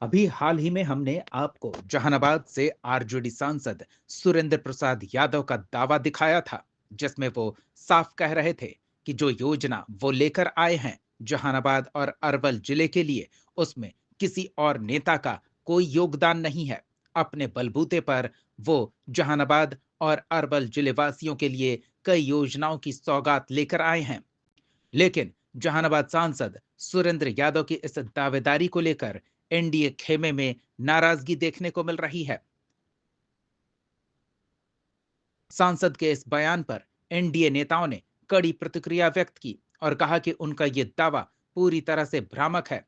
अभी हाल ही में हमने आपको जहानाबाद से आरजेडी सांसद सुरेंद्र प्रसाद यादव का दावा दिखाया था, जिसमें वो साफ कह रहे थे कि जो योजना वो लेकर आए हैं जहानाबाद और अरवल जिले के लिए, उसमें किसी और नेता का कोई योगदान नहीं है। अपने बलबूते पर वो जहानाबाद और अरवल जिले वासियों के लिए कई योजनाओं की सौगात लेकर आए हैं। लेकिन जहानाबाद सांसद सुरेंद्र यादव की इस दावेदारी को लेकर एनडीए खेमे में नाराजगी देखने को मिल रही है। सांसद के इस बयान पर एनडीए नेताओं ने कड़ी प्रतिक्रिया व्यक्त की और कहा कि उनका यह दावा पूरी तरह से भ्रामक है।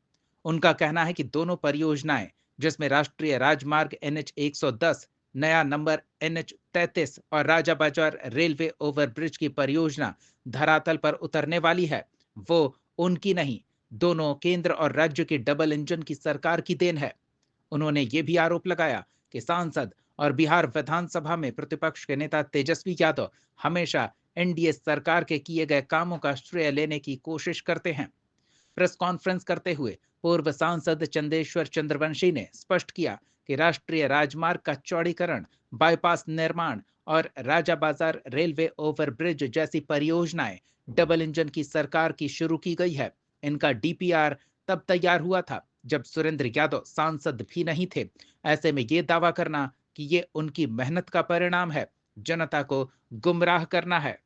उनका कहना है कि दोनों परियोजनाएं, जिसमें राष्ट्रीय राजमार्ग NH 110, नया नंबर NH 33 और राजा बाजार रेलवे ओवरब्रिज की परियोजना धरातल पर उतरने वाली है, वो उनकी नहीं, दोनों केंद्र और राज्य की डबल इंजन की सरकार की देन है। उन्होंने ये भी आरोप लगाया कि सांसद और बिहार विधानसभा में प्रतिपक्ष के नेता तेजस्वी यादव हमेशा एनडीए सरकार के किए गए कामों का श्रेय लेने की कोशिश करते हैं। प्रेस कॉन्फ्रेंस करते हुए पूर्व सांसद चंदेश्वर चंद्रवंशी ने स्पष्ट किया कि राष्ट्रीय राजमार्ग का चौड़ीकरण, बाईपास निर्माण और राजा बाजार रेलवे ओवरब्रिज जैसी परियोजनाएं डबल इंजन की सरकार की शुरू की गई है। इनका डीपीआर तब तैयार हुआ था जब सुरेंद्र यादव सांसद भी नहीं थे। ऐसे में ये दावा करना कि ये उनकी मेहनत का परिणाम है, जनता को गुमराह करना है।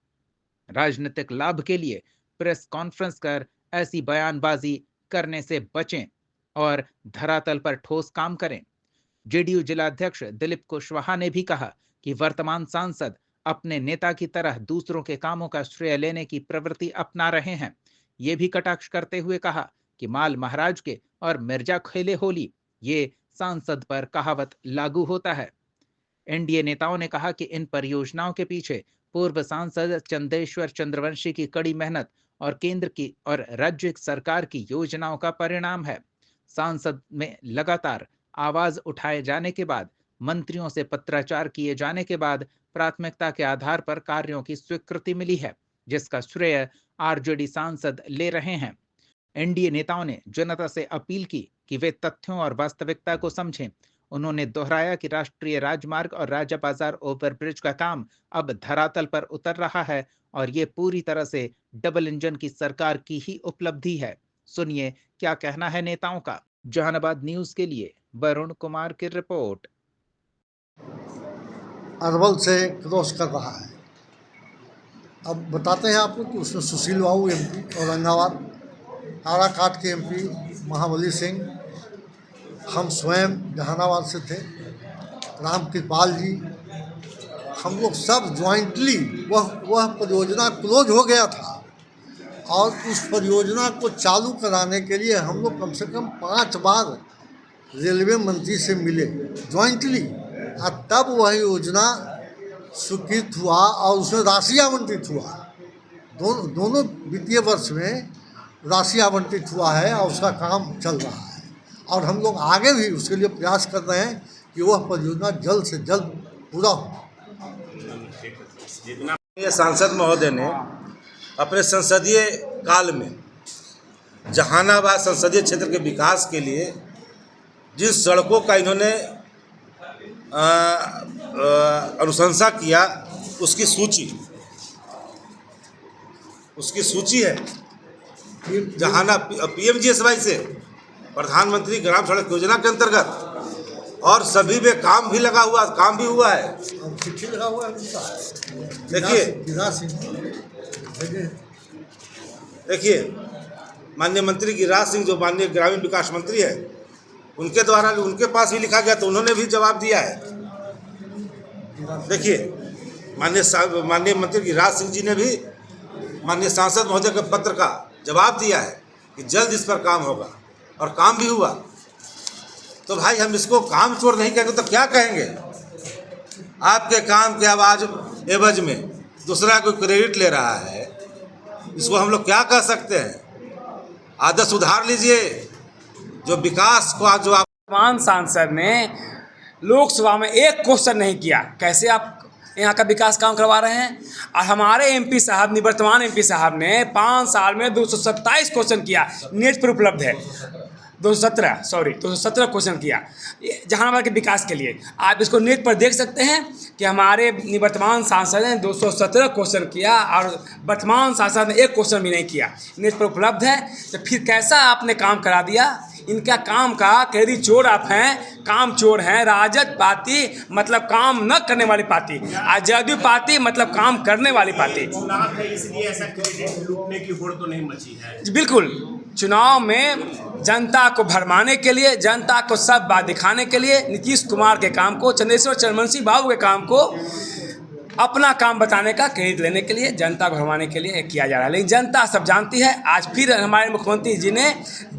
राजनीतिक लाभ के लिए प्रेस कॉन्फ्रेंस कर ऐसी बयानबाजी करने से बचें और धरातल पर ठोस काम करें। जेडीयू जिलाध्यक्ष दिलीप कुशवाहा ने भी कहा कि वर्तमान सांसद अपने नेता की तरह दूसरों के कामों का श्रेय लेने की प्रवृत्ति अपना रहे हैं। ये भी कटाक्ष करते हुए कहा कि माल महाराज के और मिर्जा खेले होली, ये सांसद पर कहावत लागू होता है। एनडीए नेताओं ने कहा कि इन परियोजनाओं के पीछे पूर्व सांसद चंदेश्वर चंद्रवंशी की कड़ी मेहनत और केंद्र की और राज्य सरकार की योजनाओं का परिणाम है। सांसद में लगातार आवाज उठाए जाने के बाद, मंत्रियों से पत्राचार किए जाने के बाद प्राथमिकता के आधार पर कार्यों की स्वीकृति मिली है, जिसका श्रेय आरजेडी सांसद ले रहे हैं। एनडीए नेताओं ने जनता से अपील की कि वे तथ्यों और वास्तविकता को समझें। उन्होंने दोहराया कि राष्ट्रीय राजमार्ग और राजा बाजार ओवरब्रिज का काम अब धरातल पर उतर रहा है और ये पूरी तरह से डबल इंजन की सरकार की ही उपलब्धि है। सुनिए क्या कहना है नेताओं का। जहानाबाद न्यूज के लिए वरुण कुमार की रिपोर्ट। अरवल से क्रॉस कर रहा है। अब बताते हैं आपको कि उसमें सुशील बाबू एमपी औरंगाबाद, काराकाट के एमपी महाबली सिंह, हम स्वयं जहानाबाद से थे, राम कृपाल जी, हम लोग सब ज्वाइंटली वह परियोजना क्लोज हो गया था और उस परियोजना को चालू कराने के लिए हम लोग कम से कम 5 बार रेलवे मंत्री से मिले ज्वाइंटली, और तब वह योजना स्वीकृत हुआ और उसमें राशि आवंटित हुआ। दोनों वित्तीय वर्ष में राशि आवंटित हुआ है और उसका काम चल रहा है और हम लोग आगे भी उसके लिए प्रयास कर रहे हैं कि वह परियोजना जल्द से जल्द पूरा हो। ये सांसद महोदय ने अपने संसदीय काल में जहानाबाद संसदीय क्षेत्र के विकास के लिए जिन सड़कों का इन्होंने अनुशंसा किया, उसकी सूची है जहाना PMGSY से प्रधानमंत्री ग्राम सड़क योजना के अंतर्गत, और सभी में काम भी हुआ है। चिट्ठी लगा हुआ है उनका। देखिए माननीय मंत्री गिरिराज सिंह, जो माननीय ग्रामीण विकास मंत्री है, उनके द्वारा उनके पास भी लिखा गया तो उन्होंने भी जवाब दिया है। देखिए माननीय मंत्री गिरिराज सिंह जी ने भी माननीय सांसद महोदय के पत्र का जवाब दिया है कि जल्द इस पर काम होगा, और काम भी हुआ। तो भाई हम इसको काम चोर नहीं कहेंगे तो क्या कहेंगे? आपके काम के एवज में दूसरा कोई क्रेडिट ले रहा है, इसको हम लोग क्या कह सकते हैं? आदत सुधार लीजिए। जो विकास को जो आप वर्तमान सांसद ने लोकसभा में एक क्वेश्चन नहीं किया, कैसे आप यहाँ का विकास काम करवा रहे हैं? और हमारे एमपी साहब, निवर्तमान एमपी साहब ने 5 साल में 227 क्वेश्चन किया, नेट पर उपलब्ध है। 217 क्वेश्चन किया जहानाबाद के विकास के लिए। आप इसको नेट पर देख सकते हैं कि हमारे निवर्तमान सांसद ने 217 क्वेश्चन किया और वर्तमान सांसद ने 1 क्वेश्चन भी नहीं किया। नेट पर उपलब्ध है। तो फिर कैसा आपने काम करा दिया? इनका काम का क्रेडिट चोर आप हैं, काम चोर हैं। राजद पार्टी मतलब काम न करने वाली पार्टी, और जदयू पार्टी मतलब काम करने वाली पार्टी। चुनाव है इसलिए ऐसा क्रेडिट लूटने की होड़ तो नहीं मची है। बिल्कुल, चुनाव में जनता को भरमाने के लिए, जनता को सब बात दिखाने के लिए नीतीश कुमार के काम को, चंद्रेश्वर चरमनसी बाबू के काम को अपना काम बताने का क्रेडिट लेने के लिए, जनता को भरमाने के लिए किया जा रहा है। लेकिन जनता सब जानती है। आज फिर हमारे मुख्यमंत्री जी ने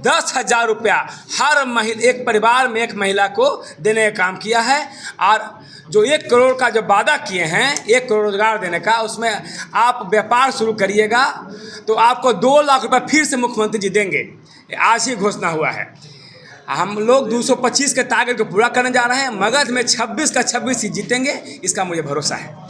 10,000 रुपया हर महिला, एक परिवार में एक महिला को देने का काम किया है। और जो 1 करोड़ का जो वादा किए हैं, 1 करोड़ रोजगार देने का, उसमें आप व्यापार शुरू करिएगा तो आपको 2 लाख रुपये फिर से मुख्यमंत्री जी देंगे। आज ही घोषणा हुआ है। हम लोग 225 के टारगेट को पूरा करने जा रहे हैं। मगध में 26 का 26 सीट जीतेंगे, इसका मुझे भरोसा है।